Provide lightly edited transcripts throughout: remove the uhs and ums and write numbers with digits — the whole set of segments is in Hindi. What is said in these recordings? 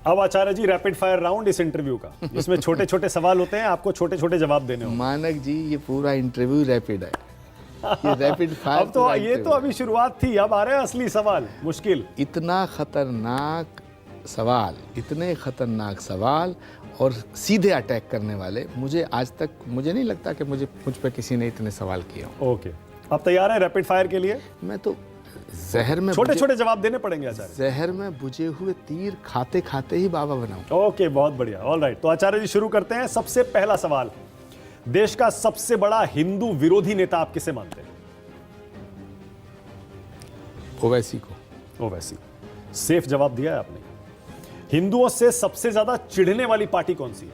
अब आचार्य जी रैपिड फायर राउंड इस इंटरव्यू का, इसमें छोटे छोटे सवाल होते हैं, आपको छोटे छोटे जवाब देने होंगे। मानक जी ये पूरा इंटरव्यू रैपिड है, ये रैपिड फायर। अब तो ये तो अभी शुरुआत थी, अब आ रहे हैं असली सवाल, मुश्किल। इतना खतरनाक सवाल, इतने खतरनाक सवाल और सीधे अटैक करने वाले मुझे आज तक, मुझे नहीं लगता कि मुझ पर किसी ने इतने सवाल किए हों। ओके, आप तैयार हैं रैपिड फायर के लिए? मैं तो जहर में छोटे छोटे जवाब देने पड़ेंगे आचार्य। जहर में बुझे हुए तीर खाते खाते ही बाबा बनाऊं। ओके, बहुत बढ़िया। ऑल राइट, तो आचार्य जी शुरू करते हैं। सबसे पहला सवाल, देश का सबसे बड़ा हिंदू विरोधी नेता आप किसे मानते हैं? ओवैसी को। ओवैसी, सेफ जवाब दिया है आपने। हिंदुओं से सबसे ज्यादा चिढ़ने वाली पार्टी कौन सी है?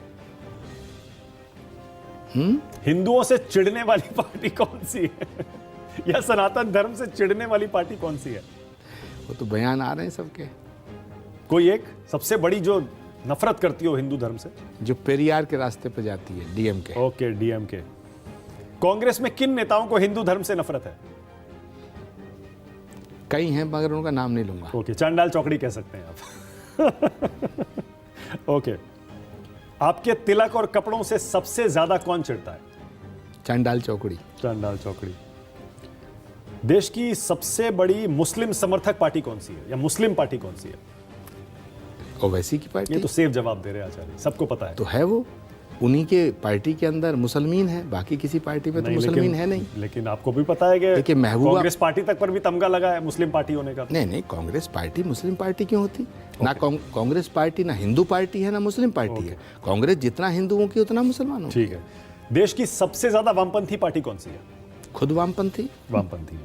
हिंदुओं से चिढ़ने वाली पार्टी कौन सी है? या सनातन धर्म से चिढ़ने वाली पार्टी कौन सी है? वो तो बयान आ रहे हैं सबके। कोई एक सबसे बड़ी जो नफरत करती हो हिंदू धर्म से? जो पेरियार के रास्ते पर जाती है, डीएमके। Okay, DMK. कांग्रेस में किन नेताओं को हिंदू धर्म से नफरत है? कई हैं मगर उनका नाम नहीं लूंगा। ओके, चांडाल चौकड़ी कह सकते हैं आप। ओके, आपके तिलक और कपड़ों से सबसे ज्यादा कौन चिढ़ता है? चांडाल चौकड़ी। चांडाल चौकड़ी। देश की सबसे बड़ी मुस्लिम समर्थक पार्टी कौन सी है, या मुस्लिम पार्टी कौन सी है? ओवैसी की पार्टी। ये तो सेफ जवाब दे रहे हैं आचार्य, सबको पता है। तो है वो, उन्हीं के पार्टी के अंदर मुसलमान है, बाकी किसी पार्टी में तो मुसलमान है नहीं। लेकिन आपको भी पता है कि देखिए महबूबा, कांग्रेस पार्टी तक पर भी तमगा लगा है मुस्लिम पार्टी होने का। नहीं, कांग्रेस पार्टी मुस्लिम पार्टी क्यों होती? ना कांग्रेस पार्टी ना हिंदू पार्टी है ना मुस्लिम पार्टी है। कांग्रेस जितना हिंदुओं की उतना मुसलमानों। ठीक है। देश की सबसे ज्यादा वामपंथी पार्टी कौन सी है? खुद वामपंथी। वामपंथी।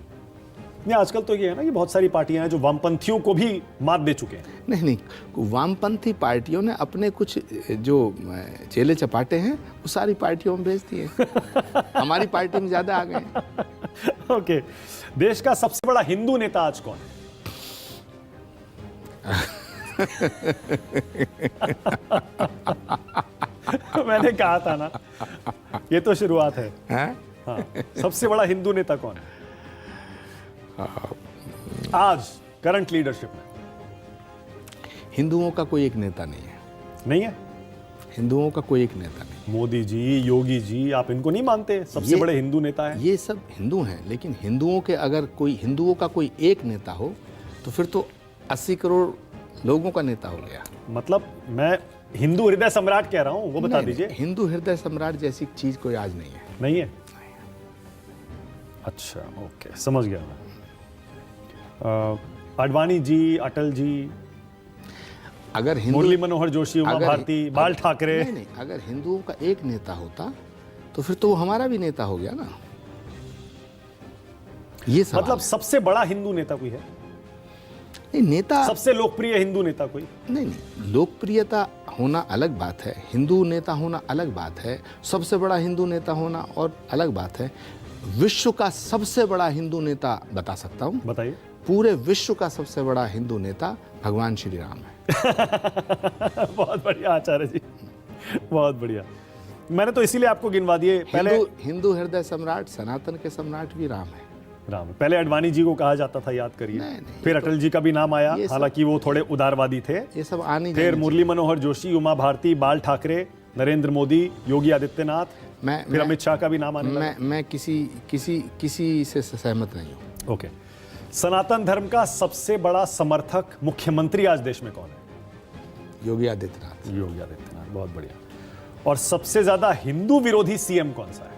नहीं, आजकल तो ये है ना कि बहुत सारी पार्टियां हैं जो वामपंथियों को भी मात दे चुके हैं। नहीं, वामपंथी पार्टियों ने अपने कुछ जो चेले चपाटे हैं वो सारी पार्टियों में भेज दिए। हमारी पार्टी में ज्यादा आ गए। ओके, देश का सबसे बड़ा हिंदू नेता आज कौन है? मैंने कहा था ना, ये तो शुरुआत है। हाँ, सबसे बड़ा हिंदू नेता कौन है आज करंट लीडरशिप में? हिंदुओं का कोई एक नेता नहीं है। नहीं है? हिंदुओं का कोई एक नेता नहीं। मोदी जी, योगी जी, आप इनको नहीं मानते सबसे बड़े हिंदू नेता हैं? ये सब हिंदू हैं, लेकिन हिंदुओं के अगर कोई हिंदुओं का कोई एक नेता हो तो फिर तो 80 करोड़ लोगों का नेता हो गया। मतलब मैं हिंदू हृदय सम्राट कह रहा हूं, वो बता दीजिए। हिंदू हृदय सम्राट जैसी चीज कोई आज नहीं है। नहीं है? अच्छा, ओके, समझ गया मैं। आडवाणी जी, अटल जी, अगर मुरली मनोहर जोशी, उमा भारती, बाल ठाकरे। नहीं, अगर हिंदुओं का एक नेता होता तो फिर तो वो हमारा भी नेता हो गया ना। ये सवाल मतलब सबसे बड़ा हिंदू नेता कोई है? नहीं, नेता सबसे लोकप्रिय हिंदू नेता कोई? नहीं, लोकप्रियता होना अलग बात है, हिंदू नेता होना अलग बात है, सबसे बड़ा हिंदू नेता होना और अलग बात है। विश्व का सबसे बड़ा हिंदू नेता बता सकता हूं। बताइए। पूरे विश्व का सबसे बड़ा हिंदू नेता भगवान श्री राम है। बहुत बढ़िया आचार्य जी, बहुत बढ़िया। मैंने तो इसीलिए आपको गिनवा दिए। पहले हिंदू हृदय सम्राट, सनातन के सम्राट भी राम है। राम है। पहले आडवाणी जी को कहा जाता था, याद करिए। फिर अटल जी का भी नाम आया, हालांकि वो थोड़े उदारवादी थे। ये सब आने। फिर मुरली मनोहर जोशी, उमा भारती, बाल ठाकरे, नरेंद्र मोदी, योगी आदित्यनाथ, फिर अमित शाह का भी नाम आने लगा। मैं किसी से सहमत नहीं हूँ। ओके, सनातन धर्म का सबसे बड़ा समर्थक मुख्यमंत्री आज देश में कौन है? योगी आदित्यनाथ। योगी आदित्यनाथ, बहुत बढ़िया। और सबसे ज्यादा हिंदू विरोधी सीएम कौन सा है?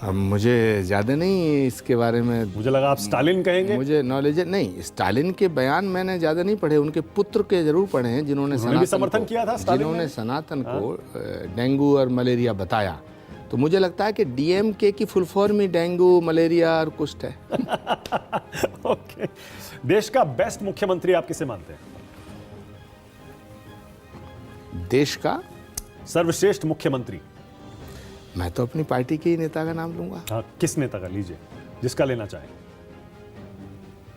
अब मुझे ज्यादा नहीं इसके बारे में, मुझे लगा आप स्टालिन कहेंगे। मुझे नॉलेज नहीं, स्टालिन के बयान मैंने ज्यादा नहीं पढ़े, उनके पुत्र के जरूर पढ़े हैं जिन्होंने समर्थन किया था, जिन्होंने सनातन को डेंगू और मलेरिया बताया। तो मुझे लगता है कि डीएमके की फुल फॉर्म ही डेंगू, मलेरिया और कुष्ठ है। ओके, देश का बेस्ट मुख्यमंत्री आप किसे मानते हैं? देश का सर्वश्रेष्ठ मुख्यमंत्री? मैं तो अपनी पार्टी के ही नेता का नाम लूंगा। हाँ, किस नेता का लीजिए, जिसका लेना चाहें।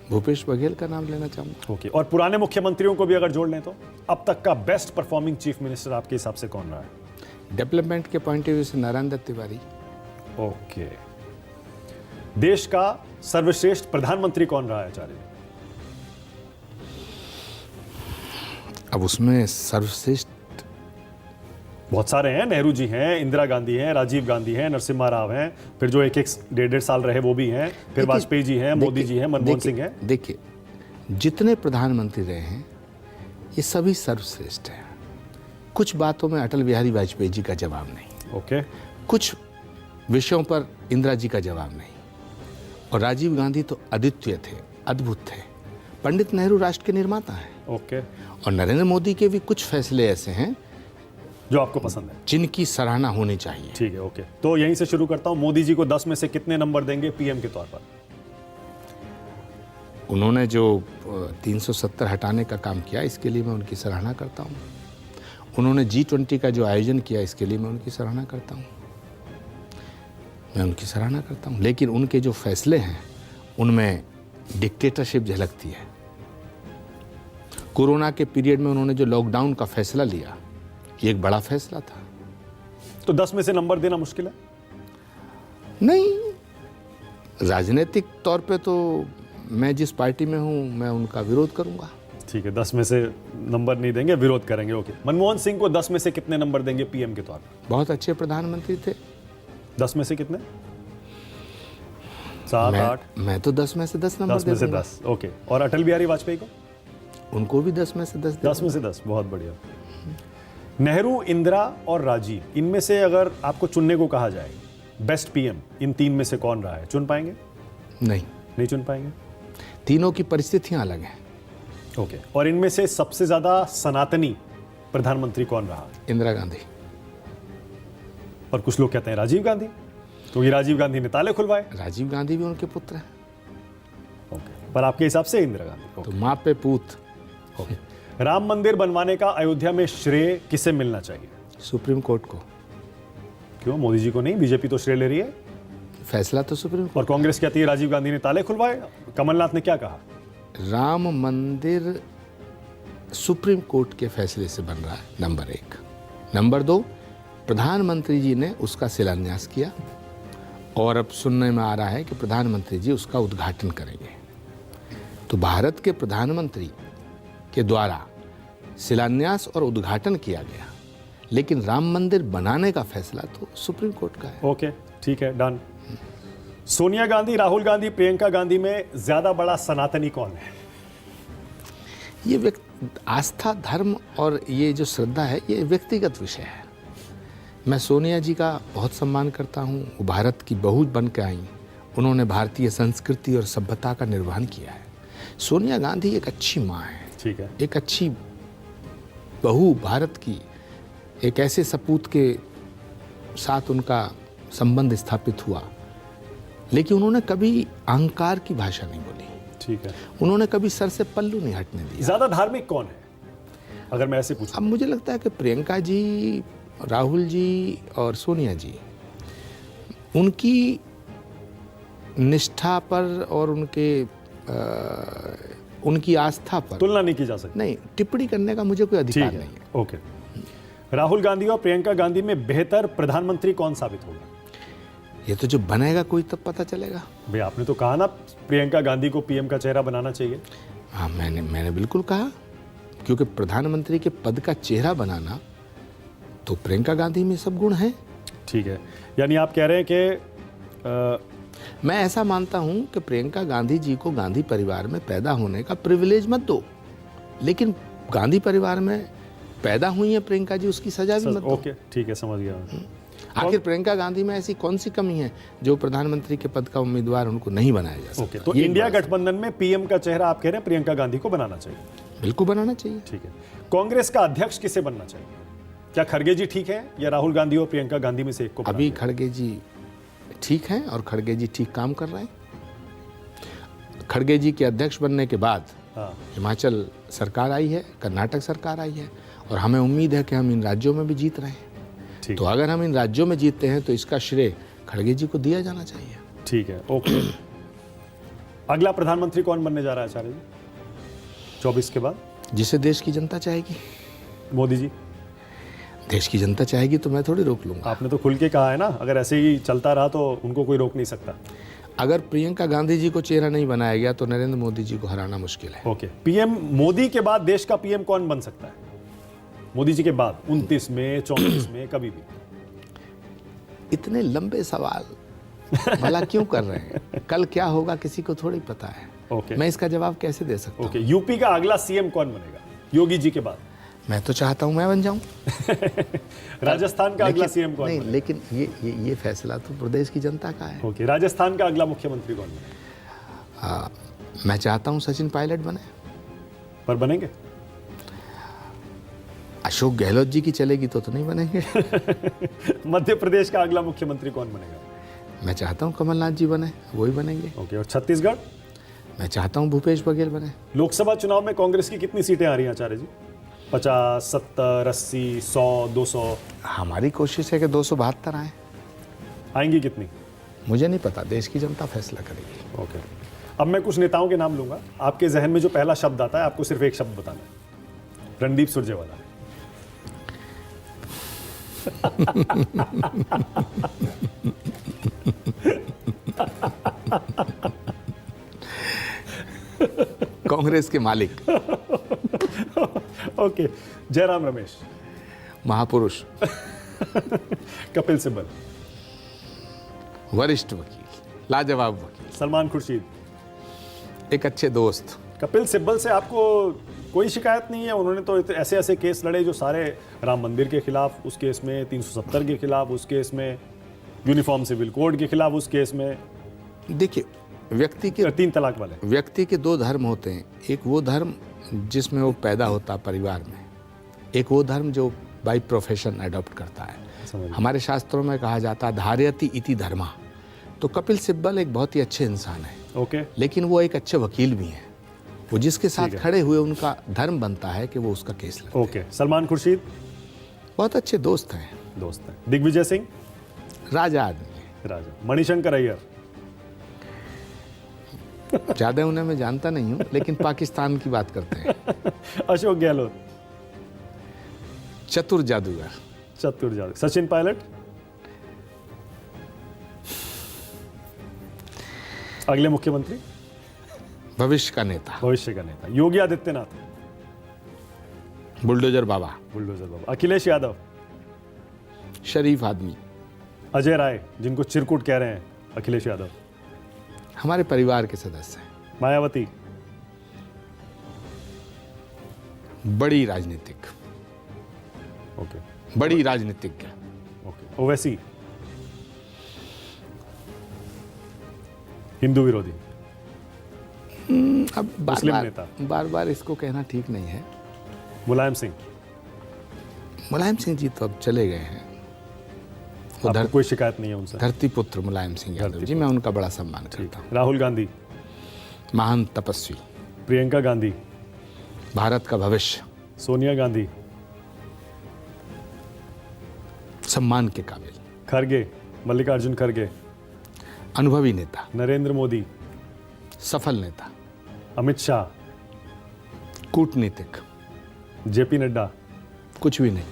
भूपेश बघेल का नाम लेना चाहूंगा। ओके, और पुराने मुख्यमंत्रियों को भी अगर जोड़ लें तो अब तक का बेस्ट परफॉर्मिंग चीफ मिनिस्टर आपके हिसाब से कौन रहा है? डेवलपमेंट के पॉइंट ऑफ व्यू से नारायण दत्त तिवारी। ओके, देश का सर्वश्रेष्ठ प्रधानमंत्री कौन रहा है आचार्य? अब उसमें सर्वश्रेष्ठ बहुत सारे हैं, नेहरू जी हैं, इंदिरा गांधी हैं, राजीव गांधी हैं, नरसिम्हा राव हैं, फिर जो एक एक डेढ़ साल रहे वो भी हैं, फिर वाजपेयी जी हैं, मोदी जी हैं, मनमोहन सिंह हैं। देखिए, जितने प्रधानमंत्री रहे हैं ये सभी सर्वश्रेष्ठ हैं। कुछ बातों में अटल बिहारी वाजपेयी जी का जवाब नहीं, ओके, कुछ विषयों पर इंदिरा जी का जवाब नहीं, और राजीव गांधी तो अद्वितीय थे, अद्भुत थे। पंडित नेहरू राष्ट्र के निर्माता हैं, ओके, और नरेंद्र मोदी के भी कुछ फैसले ऐसे हैं जो आपको पसंद है। जिनकी सराहना होनी चाहिए। ठीक है, ओके, तो यहीं से शुरू करता हूं। मोदी जी को 10 में से कितने नंबर देंगे पीएम के तौर पर? उन्होंने जो 370 हटाने का काम किया, इसके लिए मैं उनकी सराहना करता हूँ। उन्होंने G20 का जो आयोजन किया, इसके लिए मैं उनकी सराहना करता हूँ, मैं उनकी सराहना करता हूँ। लेकिन उनके जो फैसले हैं उनमें डिक्टेटरशिप झलकती है। कोरोना के पीरियड में उन्होंने जो लॉकडाउन का फैसला लिया, ये एक बड़ा फैसला था। तो 10 में से नंबर देना मुश्किल है? नहीं, राजनीतिक तौर पे तो मैं जिस पार्टी में हूँ मैं उनका विरोध करूंगा। ठीक है, 10 में से नंबर नहीं देंगे, विरोध करेंगे, ओके। मनमोहन सिंह को 10 में से कितने नंबर देंगे पीएम के तौर पर? बहुत अच्छे प्रधानमंत्री थे। 10 में से कितने? 7, 8? मैं तो 10 में से 10 नंबर 10 में दे से दूंगा। 10, ओके। और अटल बिहारी वाजपेयी को? उनको भी 10 में से 10 दे 10 में से 10, बहुत बढ़िया। नेहरू, इंदिरा और राजीव, इनमें से अगर आपको चुनने को कहा जाए बेस्ट पीएम, इन 3 में से कौन रहा है? चुन पाएंगे? नहीं चुन पाएंगे? तीनों की परिस्थितियां अलग हैं। ओके। और इनमें से सबसे ज्यादा सनातनी प्रधानमंत्री कौन रहा? इंदिरा गांधी। और कुछ लोग कहते हैं राजीव गांधी, क्योंकि राजीव गांधी ने ताले खुलवाए। राजीव गांधी भी उनके पुत्र हैं। ओके, पर आपके हिसाब से इंदिरा गांधी। तो माँ पे पूत। ओके। राम मंदिर बनवाने का अयोध्या में श्रेय किसे मिलना चाहिए? सुप्रीम कोर्ट को। क्यों, मोदी जी को नहीं? बीजेपी तो श्रेय ले रही है। फैसला तो सुप्रीम कोर्ट। और कांग्रेस कहती है राजीव गांधी ने ताले खुलवाए। कमलनाथ ने क्या कहा? राम मंदिर सुप्रीम कोर्ट के फैसले से बन रहा है, नंबर 1। नंबर 2, प्रधानमंत्री जी ने उसका शिलान्यास किया, और अब सुनने में आ रहा है कि प्रधानमंत्री जी उसका उद्घाटन करेंगे। तो भारत के प्रधानमंत्री के द्वारा शिलान्यास और उद्घाटन किया गया, लेकिन राम मंदिर बनाने का फैसला तो सुप्रीम कोर्ट का है। ओके, ठीक है, डन। सोनिया गांधी, राहुल गांधी, प्रियंका गांधी में ज्यादा बड़ा सनातनी कौन है? ये आस्था, धर्म और ये जो श्रद्धा है, ये व्यक्तिगत विषय है। मैं सोनिया जी का बहुत सम्मान करता हूँ। वो भारत की बहू बन के आई, उन्होंने भारतीय संस्कृति और सभ्यता का निर्वहन किया है। सोनिया गांधी एक अच्छी माँ है, ठीक है, एक अच्छी बहू भारत की, एक ऐसे सपूत के साथ उनका संबंध स्थापित हुआ, लेकिन उन्होंने कभी अहंकार की भाषा नहीं बोली। ठीक है। उन्होंने कभी सर से पल्लू नहीं हटने दिया। ज्यादा धार्मिक कौन है, अगर मैं ऐसे पूछूं? अब मुझे लगता है कि प्रियंका जी, राहुल जी और सोनिया जी, उनकी निष्ठा पर और उनकी आस्था पर तुलना नहीं की जा सकती। नहीं, टिप्पणी करने का मुझे कोई अधिकार नहीं है। ओके। राहुल गांधी और प्रियंका गांधी में बेहतर प्रधानमंत्री कौन साबित होगा? ये तो जो बनेगा कोई तब पता चलेगा। भाई आपने तो कहा ना प्रियंका गांधी को पीएम का चेहरा बनाना चाहिए। हाँ, मैंने बिल्कुल कहा, क्योंकि प्रधानमंत्री के पद का चेहरा बनाना तो प्रियंका गांधी में सब गुण हैं। ठीक है, यानी आप कह रहे हैं कि मैं ऐसा मानता हूं कि प्रियंका गांधी जी को गांधी परिवार में पैदा होने का प्रिविलेज मत दो, लेकिन गांधी परिवार में पैदा हुई है प्रियंका जी, उसकी सजा भी मत दो। ओके, ठीक है, समझ गया। आखिर प्रियंका गांधी में ऐसी कौन सी कमी है जो प्रधानमंत्री के पद का उम्मीदवार उनको नहीं बनाया जा सकता? ओके, तो इंडिया गठबंधन में पीएम का चेहरा आप कह रहे हैं प्रियंका गांधी को बनाना चाहिए? बिल्कुल बनाना चाहिए। ठीक है। कांग्रेस का अध्यक्ष किसे बनना चाहिए? क्या खड़गे जी ठीक है, या राहुल गांधी और प्रियंका गांधी में से एक को? अभी खड़गे जी ठीक हैं और खड़गे जी ठीक काम कर रहे हैं। खड़गे जी के अध्यक्ष बनने के बाद हिमाचल सरकार आई है, कर्नाटक सरकार आई है, और हमें उम्मीद है कि हम इन राज्यों में भी जीत रहे हैं। तो अगर हम इन राज्यों में जीतते हैं तो इसका श्रेय खड़गे जी को दिया जाना चाहिए। ठीक है, ओके। अगला प्रधानमंत्री कौन बनने जा रहा है आचार्य जी 24 के बाद? जिसे देश की जनता चाहेगी। मोदी जी? देश की जनता चाहेगी तो मैं थोड़ी रोक लूंगा। आपने तो खुल के कहा है ना, अगर ऐसे ही चलता रहा तो उनको कोई रोक नहीं सकता। अगर प्रियंका गांधी जी को चेहरा नहीं बनाया गया तो नरेंद्र मोदी जी को हराना मुश्किल है। ओके। पीएम मोदी के बाद देश का पीएम कौन बन सकता है? मोदी जी के बाद 29 में, 34 में, कभी भी? इतने लंबे सवाल भला क्यों कर रहे हैं? कल क्या होगा किसी को थोड़ी पता है। ओके। मैं इसका जवाब कैसे दे सकता हूँ? ओके, यूपी का अगला सीएम कौन बनेगा योगी जी के बाद? मैं तो चाहता हूँ मैं बन जाऊं। राजस्थान का अगला सीएम कौन नहीं, बनेगा? लेकिन ये फैसला तो प्रदेश की जनता का है। ओके, राजस्थान का अगला मुख्यमंत्री कौन बनेगा? मैं चाहता हूँ सचिन पायलट बने। पर बनेंगे? अशोक गहलोत जी की चलेगी तो नहीं बनेंगे। मध्य प्रदेश का अगला मुख्यमंत्री कौन बनेगा? मैं चाहता हूँ कमलनाथ जी बने, वही बनेंगे। ओके, और छत्तीसगढ़? मैं चाहता हूँ भूपेश बघेल बने। लोकसभा चुनाव में कांग्रेस की कितनी सीटें आ रही हैं आचार्य जी? 50, 70, 80, 100, 200? हमारी कोशिश है कि 272 आए। आएंगी कितनी? मुझे नहीं पता, देश की जनता फैसला करेगी। ओके, अब मैं कुछ नेताओं के नाम लूंगा, आपके जहन में जो पहला शब्द आता है आपको सिर्फ एक शब्द बताना है। रणदीप सुरजेवाला। कांग्रेस के मालिक। ओके, जयराम रमेश। महापुरुष। कपिल सिब्बल। वरिष्ठ वकील, लाजवाब वकील, सलमान खुर्शीद। एक अच्छे दोस्त। कपिल सिब्बल से आपको कोई शिकायत नहीं है? उन्होंने तो ऐसे ऐसे केस लड़े जो सारे, राम मंदिर के खिलाफ उस केस में, 370 के खिलाफ उस केस में, यूनिफॉर्म सिविल कोड के खिलाफ उस केस में। देखिए, व्यक्ति के 3 तलाक वाले। व्यक्ति के 2 धर्म होते हैं। एक वो धर्म जिसमें वो पैदा होता परिवार में, एक वो धर्म जो बाई प्रोफेशन अडॉप्ट करता है। हमारे शास्त्रों में कहा जाता है धारयति इति धर्मा। तो कपिल सिब्बल एक बहुत ही अच्छे इंसान है। ओके, लेकिन वो एक अच्छे वकील भी हैं। वो जिसके साथ खड़े हुए उनका धर्म बनता है कि वो उसका केस लड़े। ओके। सलमान खुर्शीद? बहुत अच्छे दोस्त हैं। दोस्त हैं। दिग्विजय सिंह? राजा आदमी है। राजा। मणिशंकर अय्यर? ज्यादा उन्हें मैं जानता नहीं हूँ, लेकिन पाकिस्तान की बात करते हैं। अशोक गहलोत? चतुर जादूगर। चतुर जादू। सचिन पायलट? अगले मुख्यमंत्री? भविष्य का नेता। भविष्य का नेता। योगी आदित्यनाथ? बुलडोजर बाबा। बुलडोजर बाबा। अखिलेश यादव? शरीफ आदमी। अजय राय, जिनको चिरकुट कह रहे हैं अखिलेश यादव? हमारे परिवार के सदस्य हैं। मायावती? बड़ी राजनीतिक। ओके। बड़ी राजनीतिज्ञ। ओके। ओवैसी? हिंदू विरोधी? अब मुस्लिम नेता? बार बार इसको कहना ठीक नहीं है। मुलायम सिंह? मुलायम सिंह जी तो अब चले गए हैं। आपको कोई शिकायत नहीं है उनसे? धरती पुत्र मुलायम सिंह यादव जी, मैं उनका बड़ा सम्मान करता हूँ। राहुल गांधी? महान तपस्वी। प्रियंका गांधी? भारत का भविष्य। सोनिया गांधी? सम्मान के काबिल। खरगे? मल्लिकार्जुन खरगे? अनुभवी नेता। नरेंद्र मोदी? सफल नेता। अमित शाह? कूटनीतिक। जेपी नड्डा? कुछ भी नहीं।